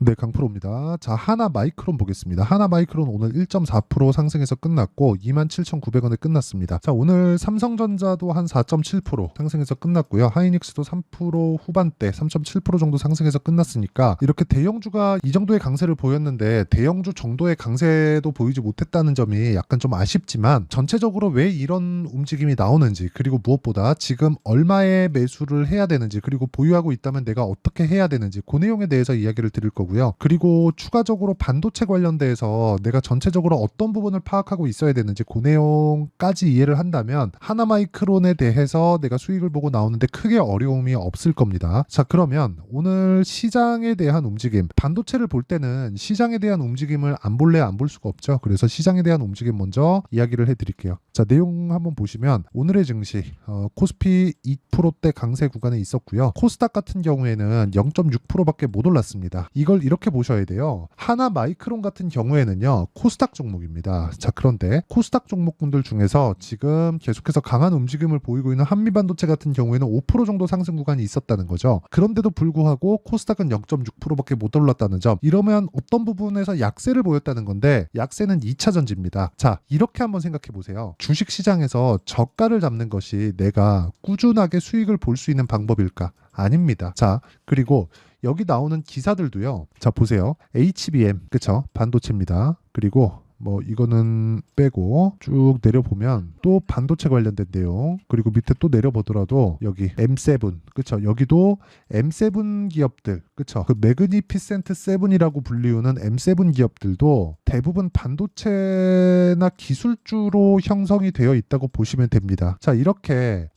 네, 강프로입니다. 자, 하나마이크론 보겠습니다. 하나마이크론 오늘 1.4% 상승해서 끝났고 27,900원에 끝났습니다. 자, 오늘 삼성전자도 한 4.7% 상승해서 끝났고요. 하이닉스도 3% 후반대 3.7% 정도 상승해서 끝났으니까 이렇게 대형주가 이 정도의 강세를 보였는데 대형주 정도의 강세도 보이지 못했다는 점이 약간 좀 아쉽지만 전체적으로 왜 이런 움직임이 나오는지, 그리고 무엇보다 지금 얼마의 매수를 해야 되는지, 그리고 보유하고 있다면 내가 어떻게 해야 되는지, 그 내용에 대해서 이야기를 드릴 거고요. 그리고 추가적으로 반도체 관련돼서 내가 전체적으로 어떤 부분을 파악하고 있어야 되는지 그 내용까지 이해를 한다면 하나마이크론에 대해서 내가 수익을 보고 나오는데 크게 어려움이 없을 겁니다. 자, 그러면 오늘 시장에 대한 움직임, 반도체를 볼 때는 시장에 대한 움직임을 안 볼래 안 볼 수가 없죠. 그래서 시장에 대한 움직임 먼저 이야기를 해드릴게요. 자, 내용 한번 보시면 오늘의 증시 코스피 2%대 강세 구간에 있었고요. 코스닥 같은 경우에는 0.6%밖에 못 올랐습니다. 이걸 이렇게 보셔야 돼요. 하나마이크론 같은 경우에는요, 코스닥 종목입니다. 자, 그런데 코스닥 종목군들 중에서 지금 계속해서 강한 움직임을 보이고 있는 한미반도체 같은 경우에는 5% 정도 상승 구간이 있었다는 거죠. 그런데도 불구하고 코스닥은 0.6%밖에 못 올랐다는 점, 이러면 어떤 부분에서 약세를 보였다는 건데 약세는 2차 전지입니다. 자, 이렇게 한번 생각해 보세요. 주식시장에서 저가를 잡는 것이 내가 꾸준하게 수익을 볼 수 있는 방법일까? 아닙니다. 자, 그리고 여기 나오는 기사들도요. 자, 보세요. HBM, 그쵸? 반도체입니다. 그리고 뭐 이거는 빼고 쭉 내려보면 또 반도체 관련된 내용, 그리고 밑에 또 내려보더라도 여기 M7, 그쵸? 여기도 M7 기업들, 그쵸? 그 매그니피센트 7이라고 불리우는 M7 기업들도 대부분 반도체나 기술주로 형성이 되어 있다고 보시면 됩니다. 자, 이렇게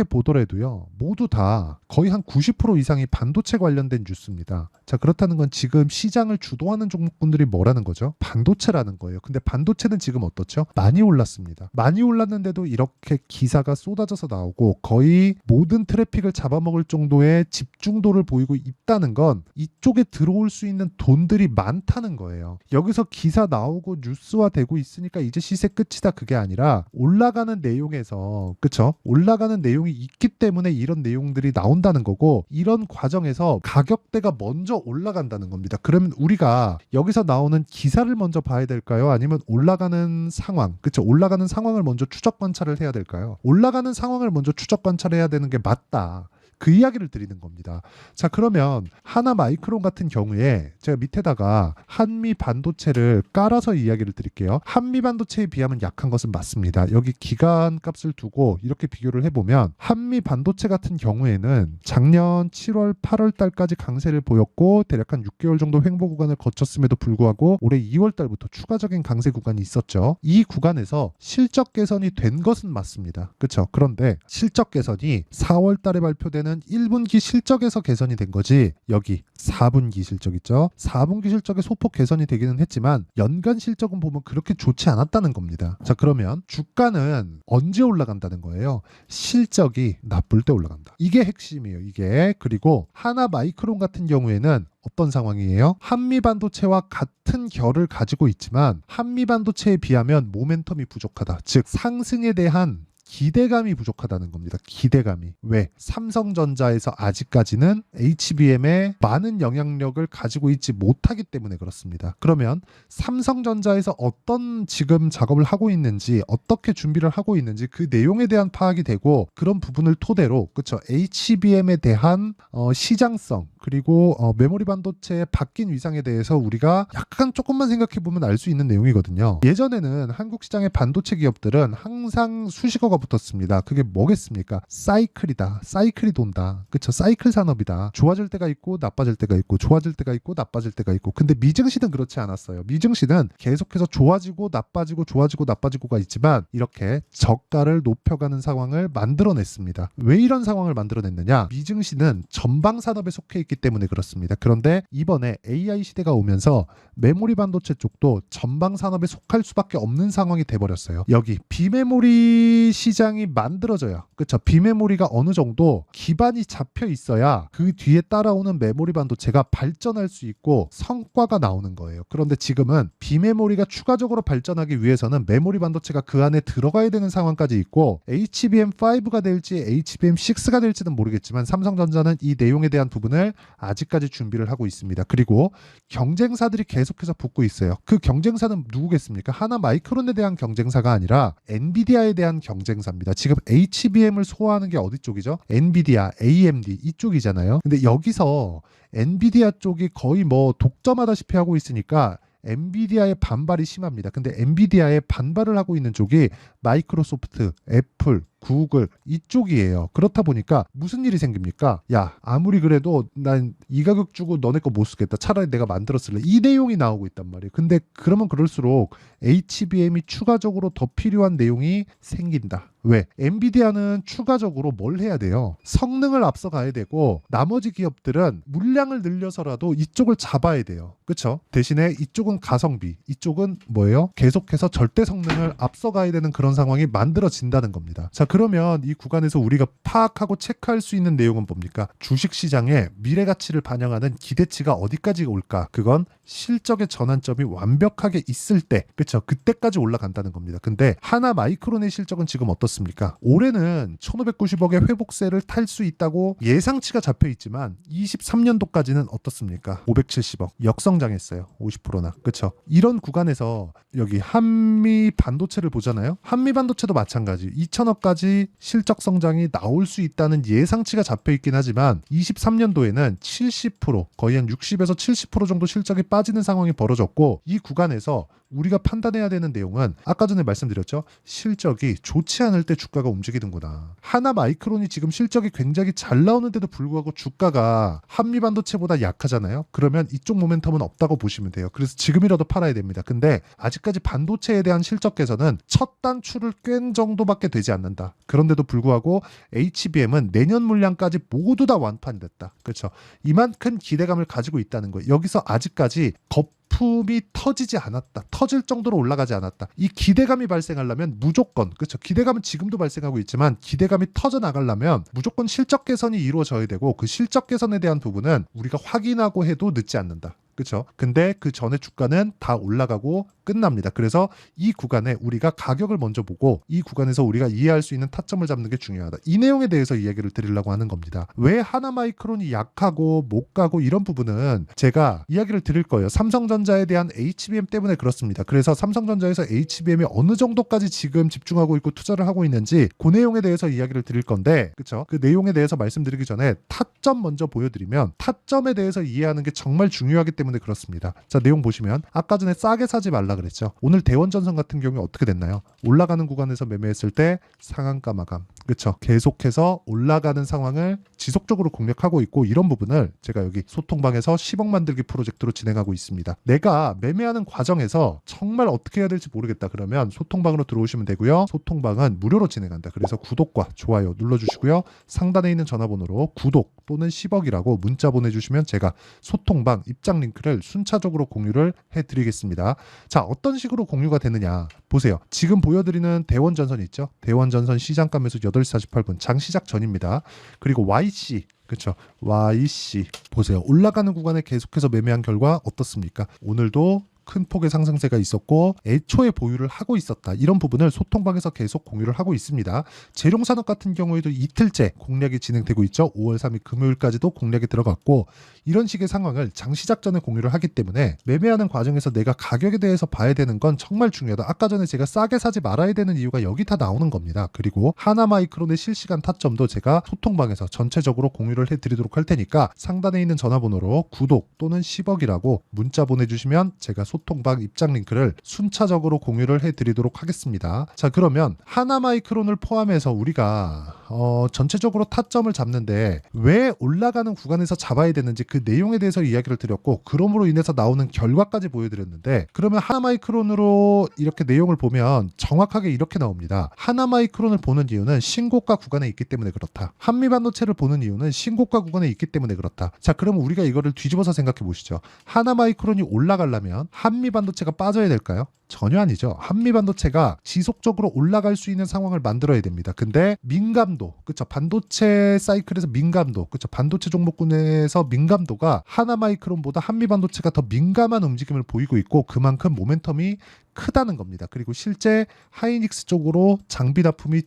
보더라도요, 모두 다 거의 한 90% 이상이 반도체 관련된 뉴스입니다. 자, 그렇다는 건 지금 시장을 주도하는 종목군들이 뭐라는 거죠? 반도체라는 거예요. 근데 반도체는 지금 어떻죠? 많이 올랐습니다. 많이 올랐는데도 이렇게 기사가 쏟아져서 나오고 거의 모든 트래픽을 잡아먹을 정도의 집중도를 보이고 있다는 건 이쪽에 들어올 수 있는 돈들이 많다는 거예요. 여기서 기사 나오고 뉴스화 되고 있으니까 이제 시세 끝이다, 그게 아니라 올라가는 내용에서, 그쵸? 올라가는 내용이 있기 때문에 이런 내용들이 나온다는 거고, 이런 과정에서 가격대가 먼저 올라간다는 겁니다. 그러면 우리가 여기서 나오는 기사를 먼저 봐야 될까요? 아니면 올라가는 상황, 그쵸? 올라가는 상황을 먼저 추적 관찰을 해야 될까요? 올라가는 상황을 먼저 추적 관찰해야 되는 게 맞다, 그 이야기를 드리는 겁니다. 자, 그러면 하나마이크론 같은 경우에 제가 밑에다가 한미 반도체를 깔아서 이야기를 드릴게요. 한미 반도체에 비하면 약한 것은 맞습니다. 여기 기간 값을 두고 이렇게 비교를 해보면 한미 반도체 같은 경우에는 작년 7월, 8월 달까지 강세를 보였고 대략 한 6개월 정도 횡보 구간을 거쳤음에도 불구하고 올해 2월 달부터 추가적인 강세 구간이 있었죠. 이 구간에서 실적 개선이 된 것은 맞습니다. 그렇죠? 그런데 실적 개선이 4월 달에 발표된 1분기 실적에서 개선이 된 거지, 여기 4분기 실적 있죠? 4분기 실적에 소폭 개선이 되기는 했지만 연간 실적은 보면 그렇게 좋지 않았다는 겁니다. 자, 그러면 주가는 언제 올라간다는 거예요? 실적이 나쁠 때 올라간다. 이게 핵심이에요, 이게. 그리고 하나마이크론 같은 경우에는 어떤 상황이에요? 한미반도체와 같은 결을 가지고 있지만 한미반도체에 비하면 모멘텀이 부족하다. 즉 상승에 대한 기대감이 부족하다는 겁니다. 기대감이. 왜? 삼성전자에서 아직까지는 HBM에 많은 영향력을 가지고 있지 못하기 때문에 그렇습니다. 그러면 삼성전자에서 어떤 지금 작업을 하고 있는지, 어떻게 준비를 하고 있는지 그 내용에 대한 파악이 되고, 그런 부분을 토대로, 그쵸? HBM에 대한 시장성, 그리고 메모리 반도체의 바뀐 위상에 대해서 우리가 약간 조금만 생각해 보면 알 수 있는 내용이거든요. 예전에는 한국 시장의 반도체 기업들은 항상 수식어가 붙었습니다. 그게 뭐겠습니까? 사이클이다. 사이클이 돈다. 그쵸? 사이클 산업이다. 좋아질 때가 있고 나빠질 때가 있고, 좋아질 때가 있고 나빠질 때가 있고. 근데 미증시는 그렇지 않았어요. 미증시는 계속해서 좋아지고 나빠지고 좋아지고 나빠지고가 있지만 이렇게 저가를 높여가는 상황을 만들어냈습니다. 왜 이런 상황을 만들어냈느냐? 미증시는 전방 산업에 속해 있기 때문에 그렇습니다. 그런데 이번에 AI 시대가 오면서 메모리 반도체 쪽도 전방 산업에 속할 수밖에 없는 상황이 돼버렸어요. 여기 비메모리 시장이 만들어져야, 그렇죠? 비메모리가 어느 정도 기반이 잡혀 있어야 그 뒤에 따라오는 메모리 반도체가 발전할 수 있고 성과가 나오는 거예요. 그런데 지금은 비메모리가 추가적으로 발전하기 위해서는 메모리 반도체가 그 안에 들어가야 되는 상황까지 있고, HBM5가 될지 HBM6가 될지는 모르겠지만 삼성전자는 이 내용에 대한 부분을 아직까지 준비를 하고 있습니다. 그리고 경쟁사들이 계속해서 붙고 있어요. 그 경쟁사는 누구겠습니까? 하나 마이크론에 대한 경쟁사가 아니라 엔비디아에 대한 경쟁사입니다. 지금 HBM을 소화하는 게 어디 쪽이죠? 엔비디아, AMD 이쪽이잖아요. 근데 여기서 엔비디아 쪽이 거의 뭐 독점하다시피 하고 있으니까 엔비디아의 반발이 심합니다. 근데 엔비디아의 반발을 하고 있는 쪽이 마이크로소프트, 애플, 구글 이쪽이에요. 그렇다 보니까 무슨 일이 생깁니까? 야, 아무리 그래도 난 이 가격 주고 너네 거 못 쓰겠다. 차라리 내가 만들었을래. 이 내용이 나오고 있단 말이에요. 근데 그러면 그럴수록 HBM이 추가적으로 더 필요한 내용이 생긴다. 왜? 엔비디아는 추가적으로 뭘 해야 돼요? 성능을 앞서가야 되고 나머지 기업들은 물량을 늘려서라도 이쪽을 잡아야 돼요. 그렇죠? 대신에 이쪽은 가성비, 이쪽은 뭐예요? 계속해서 절대 성능을 앞서가야 되는 그런 상황이 만들어진다는 겁니다. 자, 그러면 이 구간에서 우리가 파악하고 체크할 수 있는 내용은 뭡니까? 주식시장의 미래 가치를 반영하는 기대치가 어디까지 올까? 그건 실적의 전환점이 완벽하게 있을 때, 그렇죠? 그때까지 올라간다는 겁니다. 근데 하나 마이크론의 실적은 지금 어떻습니까? 올해는 1590억의 회복세를 탈 수 있다고 예상치가 잡혀 있지만 23년도까지는 어떻습니까? 570억 역성장했어요. 50%나. 그렇죠? 이런 구간에서 여기 한미 반도체를 보잖아요. 한미 반도체도 마찬가지. 2000억까지 실적 성장이 나올 수 있다는 예상치가 잡혀 있긴 하지만 23년도에는 70% 거의 한 60에서 70% 정도 실적이 빠지는 상황이 벌어졌고 이 구간에서 우리가 판단해야 되는 내용은 아까 전에 말씀드렸죠. 실적이 좋지 않을 때 주가가 움직이는구나. 하나 마이크론이 지금 실적이 굉장히 잘 나오는데도 불구하고 주가가 한미 반도체보다 약하잖아요. 그러면 이쪽 모멘텀은 없다고 보시면 돼요. 그래서 지금이라도 팔아야 됩니다. 근데 아직까지 반도체에 대한 실적 개선은 첫 단추를 꿰는 정도밖에 되지 않는다. 그런데도 불구하고 HBM은 내년 물량까지 모두 다 완판됐다. 그렇죠? 이만큼 기대감을 가지고 있다는 거예요. 여기서 아직까지 거품이 터지지 않았다. 터질 정도로 올라가지 않았다. 이 기대감이 발생하려면 무조건, 그렇죠? 기대감은 지금도 발생하고 있지만 기대감이 터져 나가려면 무조건 실적 개선이 이루어져야 되고 그 실적 개선에 대한 부분은 우리가 확인하고 해도 늦지 않는다. 그렇죠? 근데 그 전에 주가는 다 올라가고 끝납니다. 그래서 이 구간에 우리가 가격을 먼저 보고 이 구간에서 우리가 이해할 수 있는 타점을 잡는 게 중요하다. 이 내용에 대해서 이야기를 드리려고 하는 겁니다. 왜 하나 마이크론이 약하고 못 가고 이런 부분은 제가 이야기를 드릴 거예요. 삼성전자에 대한 HBM 때문에 그렇습니다. 그래서 삼성전자에서 HBM이 어느 정도까지 지금 집중하고 있고 투자를 하고 있는지 그 내용에 대해서 이야기를 드릴 건데 그렇죠? 그 내용에 대해서 말씀드리기 전에 타점 먼저 보여드리면 타점에 대해서 이해하는 게 정말 중요하기 때문에 그렇습니다. 자, 내용 보시면 아까 전에 싸게 사지 말라 그랬죠. 오늘 대원전선 같은 경우에 어떻게 됐나요? 올라가는 구간에서 매매했을 때 상한가 마감. 그렇죠. 계속해서 올라가는 상황을 지속적으로 공략하고 있고 이런 부분을 제가 여기 소통방에서 10억 만들기 프로젝트로 진행하고 있습니다. 내가 매매하는 과정에서 정말 어떻게 해야 될지 모르겠다. 그러면 소통방으로 들어오시면 되고요. 소통방은 무료로 진행한다. 그래서 구독과 좋아요 눌러주시고요. 상단에 있는 전화번호로 구독 또는 10억이라고 문자 보내주시면 제가 소통방 입장 링크를 순차적으로 공유를 해드리겠습니다. 자, 어떤 식으로 공유가 되느냐 보세요. 지금 보여드리는 대원전선 있죠? 대원전선 시장가 매수 8시 48분 장시작 전입니다. 그리고 YC 그렇죠. YC 보세요. 올라가는 구간에 계속해서 매매한 결과 어떻습니까? 오늘도 큰 폭의 상승세가 있었고 애초에 보유를 하고 있었다. 이런 부분을 소통방에서 계속 공유를 하고 있습니다. 재룡산업 같은 경우에도 이틀째 공략이 진행되고 있죠. 5월 3일 금요일까지도 공략이 들어갔고 이런 식의 상황을 장시작 전에 공유를 하기 때문에 매매하는 과정에서 내가 가격에 대해서 봐야 되는 건 정말 중요하다. 아까 전에 제가 싸게 사지 말아야 되는 이유가 여기 다 나오는 겁니다. 그리고 하나마이크론의 실시간 타점도 제가 소통방에서 전체적으로 공유를 해드리도록 할 테니까 상단에 있는 전화번호로 구독 또는 10억이라고 문자 보내주시면 제가 소통방 입장 링크를 순차적으로 공유를 해드리도록 하겠습니다. 자, 그러면 하나마이크론을 포함해서 우리가 전체적으로 타점을 잡는데 왜 올라가는 구간에서 잡아야 되는지 그 내용에 대해서 이야기를 드렸고 그럼으로 인해서 나오는 결과까지 보여드렸는데 그러면 하나마이크론으로 이렇게 내용을 보면 정확하게 이렇게 나옵니다. 하나마이크론을 보는 이유는 신고가 구간에 있기 때문에 그렇다. 한미반도체를 보는 이유는 신고가 구간에 있기 때문에 그렇다. 자, 그러면 우리가 이거를 뒤집어서 생각해 보시죠. 하나마이크론이 올라가려면 한미반도체가 빠져야 될까요? 전혀 아니죠. 한미반도체가 지속적으로 올라갈 수 있는 상황을 만들어야 됩니다. 근데 민감도, 그쵸? 반도체 사이클에서 민감도, 그쵸? 반도체 종목군에서 민감도가 하나마이크론보다 한미반도체가 더 민감한 움직임을 보이고 있고 그만큼 모멘텀이 크다는 겁니다. 그리고 실제 하이닉스 쪽으로 장비 납품이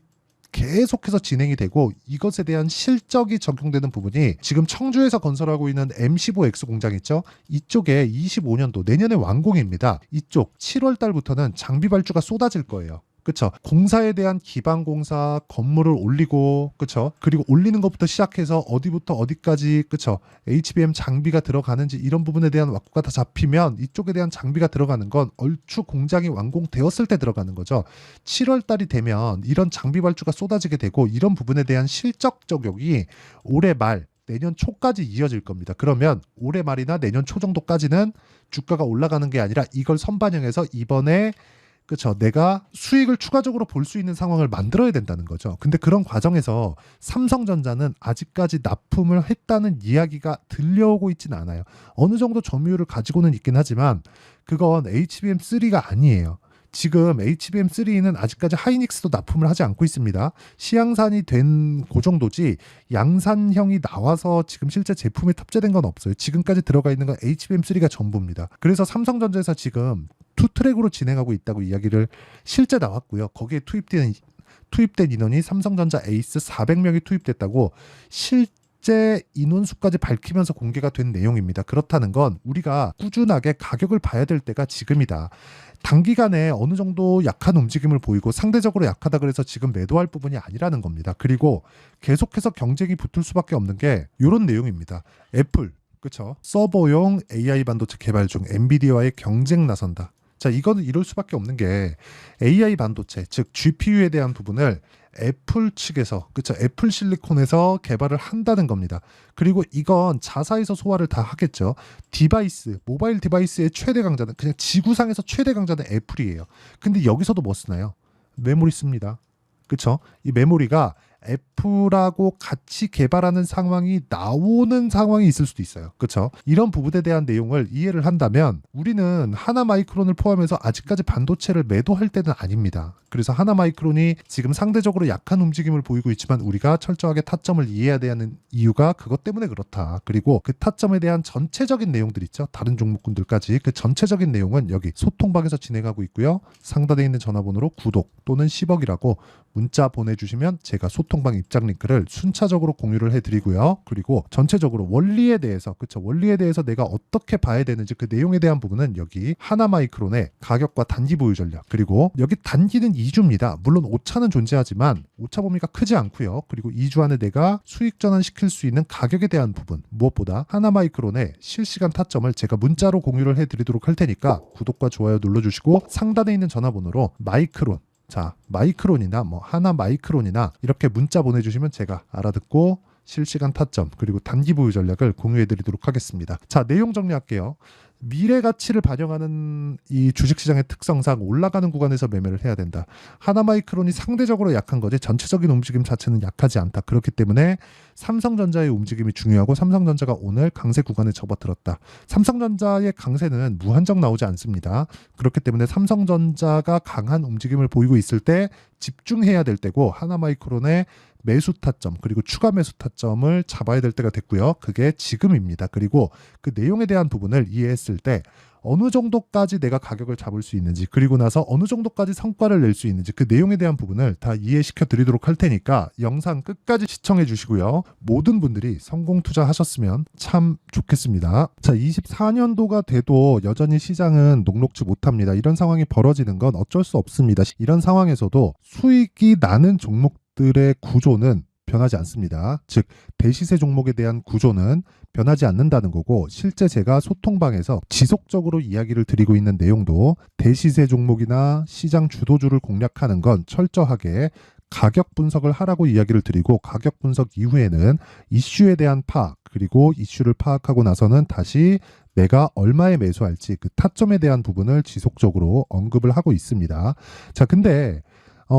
계속해서 진행이 되고 이것에 대한 실적이 적용되는 부분이 지금 청주에서 건설하고 있는 M15X 공장 있죠? 이쪽에 25년도 내년에 완공입니다. 이쪽 7월 달부터는 장비 발주가 쏟아질 거예요. 그쵸? 공사에 대한 기반 공사, 건물을 올리고, 그쵸? 그리고 올리는 것부터 시작해서 어디부터 어디까지, 그쵸? HBM 장비가 들어가는지 이런 부분에 대한 왁구가 다 잡히면 이쪽에 대한 장비가 들어가는 건 얼추 공장이 완공되었을 때 들어가는 거죠. 7월 달이 되면 이런 장비 발주가 쏟아지게 되고 이런 부분에 대한 실적 적용이 올해 말, 내년 초까지 이어질 겁니다. 그러면 올해 말이나 내년 초 정도까지는 주가가 올라가는 게 아니라 이걸 선반영해서 이번에 그렇죠. 내가 수익을 추가적으로 볼 수 있는 상황을 만들어야 된다는 거죠. 근데 그런 과정에서 삼성전자는 아직까지 납품을 했다는 이야기가 들려오고 있지는 않아요. 어느 정도 점유율을 가지고는 있긴 하지만 그건 HBM3가 아니에요. 지금 HBM3는 아직까지 하이닉스도 납품을 하지 않고 있습니다. 시향산이 된 그 정도지 양산형이 나와서 지금 실제 제품에 탑재된 건 없어요. 지금까지 들어가 있는 건 HBM3가 전부입니다. 그래서 삼성전자에서 지금 투트랙으로 진행하고 있다고 이야기를 실제 나왔고요. 거기에 투입된 인원이 삼성전자 에이스 400명이 투입됐다고 실제 인원수까지 밝히면서 공개가 된 내용입니다. 그렇다는 건 우리가 꾸준하게 가격을 봐야 될 때가 지금이다. 단기간에 어느 정도 약한 움직임을 보이고 상대적으로 약하다 그래서 지금 매도할 부분이 아니라는 겁니다. 그리고 계속해서 경쟁이 붙을 수밖에 없는 게 이런 내용입니다. 애플, 그렇죠? 서버용 AI 반도체 개발 중 엔비디아와의 경쟁 나선다. 자, 이거는 이럴 수밖에 없는 게 AI 반도체, 즉 GPU에 대한 부분을 애플 측에서, 그쵸, 애플 실리콘에서 개발을 한다는 겁니다. 그리고 이건 자사에서 소화를 다 하겠죠. 디바이스, 모바일 디바이스의 최대 강자는 그냥 지구상에서 최대 강자는 애플이에요. 근데 여기서도 뭐 쓰나요? 메모리 씁니다. 그쵸? 이 메모리가 애플하고 같이 개발하는 상황이 나오는 상황이 있을 수도 있어요. 그렇죠? 이런 부분에 대한 내용을 이해를 한다면 우리는 하나마이크론을 포함해서 아직까지 반도체를 매도할 때는 아닙니다. 그래서 하나마이크론이 지금 상대적으로 약한 움직임을 보이고 있지만 우리가 철저하게 타점을 이해해야 되는 이유가 그것 때문에 그렇다. 그리고 그 타점에 대한 전체적인 내용들 있죠. 다른 종목군들까지 그 전체적인 내용은 여기 소통방에서 진행하고 있고요. 상단에 있는 전화번호로 구독 또는 10억이라고 문자 보내주시면 제가 소통방 입장 링크를 순차적으로 공유를 해드리고요. 그리고 전체적으로 원리에 대해서, 그쵸, 원리에 대해서 내가 어떻게 봐야 되는지 그 내용에 대한 부분은 여기 하나마이크론의 가격과 단기 보유 전략, 그리고 여기 단기는 2주입니다. 물론 오차는 존재하지만 오차 범위가 크지 않고요. 그리고 2주 안에 내가 수익 전환시킬 수 있는 가격에 대한 부분, 무엇보다 하나마이크론의 실시간 타점을 제가 문자로 공유를 해드리도록 할 테니까 구독과 좋아요 눌러주시고 상단에 있는 전화번호로 마이크론, 자, 마이크론이나 뭐 하나 마이크론이나 이렇게 문자 보내주시면 제가 알아듣고 실시간 타점 그리고 단기 보유 전략을 공유해드리도록 하겠습니다. 자, 내용 정리할게요. 미래 가치를 반영하는 이 주식시장의 특성상 올라가는 구간에서 매매를 해야 된다. 하나마이크론이 상대적으로 약한 거지 전체적인 움직임 자체는 약하지 않다. 그렇기 때문에 삼성전자의 움직임이 중요하고 삼성전자가 오늘 강세 구간에 접어들었다. 삼성전자의 강세는 무한정 나오지 않습니다. 그렇기 때문에 삼성전자가 강한 움직임을 보이고 있을 때 집중해야 될 때고 하나마이크론의 매수 타점 그리고 추가 매수 타점을 잡아야 될 때가 됐고요. 그게 지금입니다. 그리고 그 내용에 대한 부분을 이해했을 때 어느 정도까지 내가 가격을 잡을 수 있는지 그리고 나서 어느 정도까지 성과를 낼 수 있는지 그 내용에 대한 부분을 다 이해시켜 드리도록 할 테니까 영상 끝까지 시청해 주시고요. 모든 분들이 성공 투자하셨으면 참 좋겠습니다. 자, 24년도가 돼도 여전히 시장은 녹록지 못합니다. 이런 상황이 벌어지는 건 어쩔 수 없습니다. 이런 상황에서도 수익이 나는 종목들의 구조는 변하지 않습니다. 즉 대시세 종목에 대한 구조는 변하지 않는다는 거고 실제 제가 소통방에서 지속적으로 이야기를 드리고 있는 내용도 대시세 종목이나 시장 주도주를 공략하는 건 철저하게 가격 분석을 하라고 이야기를 드리고 가격 분석 이후에는 이슈에 대한 파악 그리고 이슈를 파악하고 나서는 다시 내가 얼마에 매수할지 그 타점에 대한 부분을 지속적으로 언급을 하고 있습니다. 자, 근데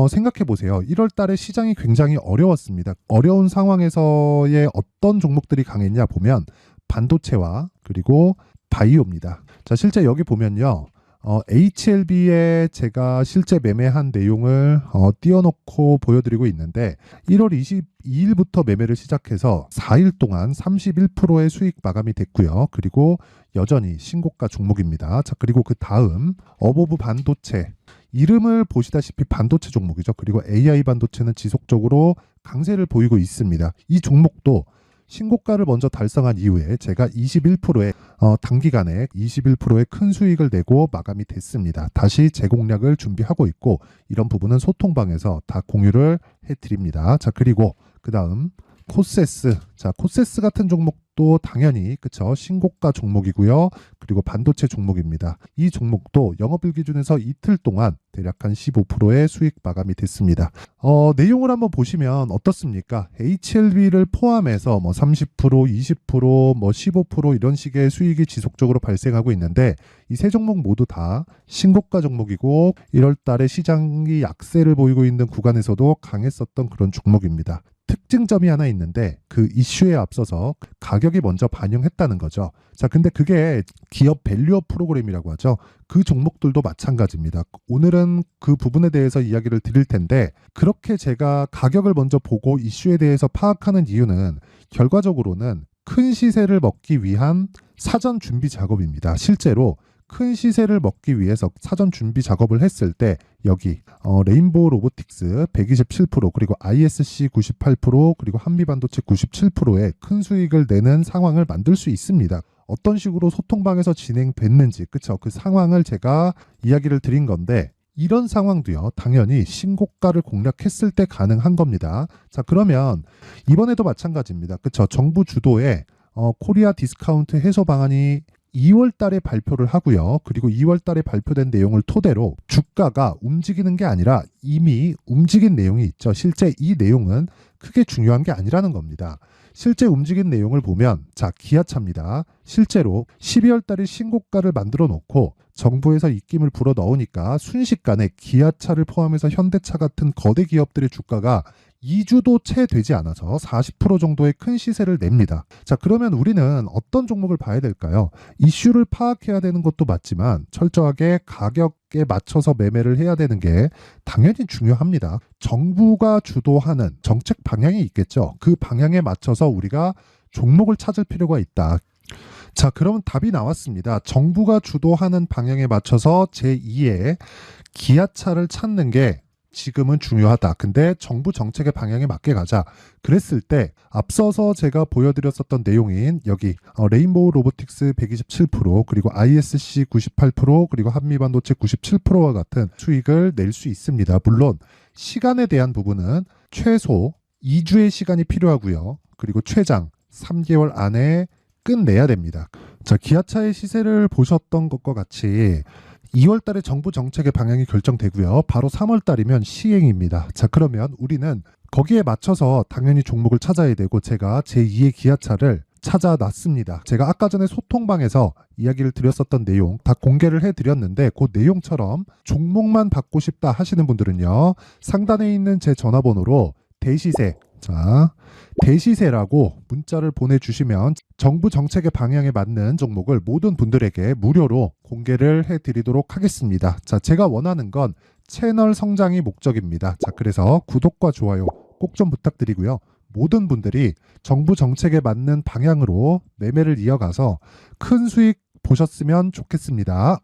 생각해 보세요. 1월 달에 시장이 굉장히 어려웠습니다. 어려운 상황에서의 어떤 종목들이 강했냐 보면 반도체와 그리고 바이오입니다. 자, 실제 여기 보면요. HLB에 제가 실제 매매한 내용을 띄워놓고 보여드리고 있는데 1월 22일부터 매매를 시작해서 4일 동안 31%의 수익 마감이 됐고요. 그리고 여전히 신고가 종목입니다. 자, 그리고 그 다음 어보브 반도체 이름을 보시다시피 반도체 종목이죠. 그리고 AI 반도체는 지속적으로 강세를 보이고 있습니다. 이 종목도 신고가를 먼저 달성한 이후에 제가 21%의 단기간에 21%의 큰 수익을 내고 마감이 됐습니다. 다시 재공략을 준비하고 있고 이런 부분은 소통방에서 다 공유를 해드립니다. 자, 그리고 그 다음 코세스. 자, 코세스 같은 종목도 당연히 그쵸, 신고가 종목이고요. 그리고 반도체 종목입니다. 이 종목도 영업일 기준에서 이틀 동안 대략 한 15%의 수익 마감이 됐습니다. 내용을 한번 보시면 어떻습니까? HLB를 포함해서 뭐 30%, 20%, 뭐 15% 이런 식의 수익이 지속적으로 발생하고 있는데 이 세 종목 모두 다 신고가 종목이고 1월 달에 시장이 약세를 보이고 있는 구간에서도 강했었던 그런 종목입니다. 특징점이 하나 있는데 그 이슈에 앞서서 가격이 먼저 반영했다는 거죠. 자, 근데 그게 기업 밸류업 프로그램이라고 하죠. 그 종목들도 마찬가지입니다. 오늘은 그 부분에 대해서 이야기를 드릴 텐데 그렇게 제가 가격을 먼저 보고 이슈에 대해서 파악하는 이유는 결과적으로는 큰 시세를 먹기 위한 사전 준비 작업입니다. 실제로 큰 시세를 먹기 위해서 사전 준비 작업을 했을 때 여기 레인보우 로보틱스 127% 그리고 ISC 98% 그리고 한미반도체 97%의 큰 수익을 내는 상황을 만들 수 있습니다. 어떤 식으로 소통방에서 진행됐는지 그쵸, 그 상황을 제가 이야기를 드린 건데 이런 상황도요 당연히 신고가를 공략했을 때 가능한 겁니다. 자, 그러면 이번에도 마찬가지입니다. 그쵸, 정부 주도의 코리아 디스카운트 해소 방안이 2월 달에 발표를 하고요. 그리고 2월 달에 발표된 내용을 토대로 주가가 움직이는 게 아니라 이미 움직인 내용이 있죠. 실제 이 내용은 크게 중요한 게 아니라는 겁니다. 실제 움직인 내용을 보면 자, 기아차입니다. 실제로 12월 달에 신고가를 만들어 놓고 정부에서 입김을 불어 넣으니까 순식간에 기아차를 포함해서 현대차 같은 거대 기업들의 주가가 2주도 채 되지 않아서 40% 정도의 큰 시세를 냅니다. 자, 그러면 우리는 어떤 종목을 봐야 될까요? 이슈를 파악해야 되는 것도 맞지만 철저하게 가격에 맞춰서 매매를 해야 되는 게 당연히 중요합니다. 정부가 주도하는 정책 방향이 있겠죠. 그 방향에 맞춰서 우리가 종목을 찾을 필요가 있다. 자, 그러면 답이 나왔습니다. 정부가 주도하는 방향에 맞춰서 제2의 기아차를 찾는 게 지금은 중요하다. 근데 정부 정책의 방향에 맞게 가자. 그랬을 때 앞서서 제가 보여드렸었던 내용인 여기 레인보우 로보틱스 127% 그리고 ISC 98% 그리고 한미반도체 97%와 같은 수익을 낼 수 있습니다. 물론 시간에 대한 부분은 최소 2주의 시간이 필요하고요. 그리고 최장 3개월 안에 끝내야 됩니다. 자, 기아차의 시세를 보셨던 것과 같이 2월 달에 정부 정책의 방향이 결정되고요. 바로 3월 달이면 시행입니다. 자, 그러면 우리는 거기에 맞춰서 당연히 종목을 찾아야 되고 제가 제2의 기아차를 찾아놨습니다. 제가 아까 전에 소통방에서 이야기를 드렸었던 내용 다 공개를 해드렸는데 그 내용처럼 종목만 받고 싶다 하시는 분들은요. 상단에 있는 제 전화번호로 대시세, 자, 대시세라고 문자를 보내주시면 정부 정책의 방향에 맞는 종목을 모든 분들에게 무료로 공개를 해드리도록 하겠습니다. 자, 제가 원하는 건 채널 성장이 목적입니다. 자, 그래서 구독과 좋아요 꼭 좀 부탁드리고요. 모든 분들이 정부 정책에 맞는 방향으로 매매를 이어가서 큰 수익 보셨으면 좋겠습니다.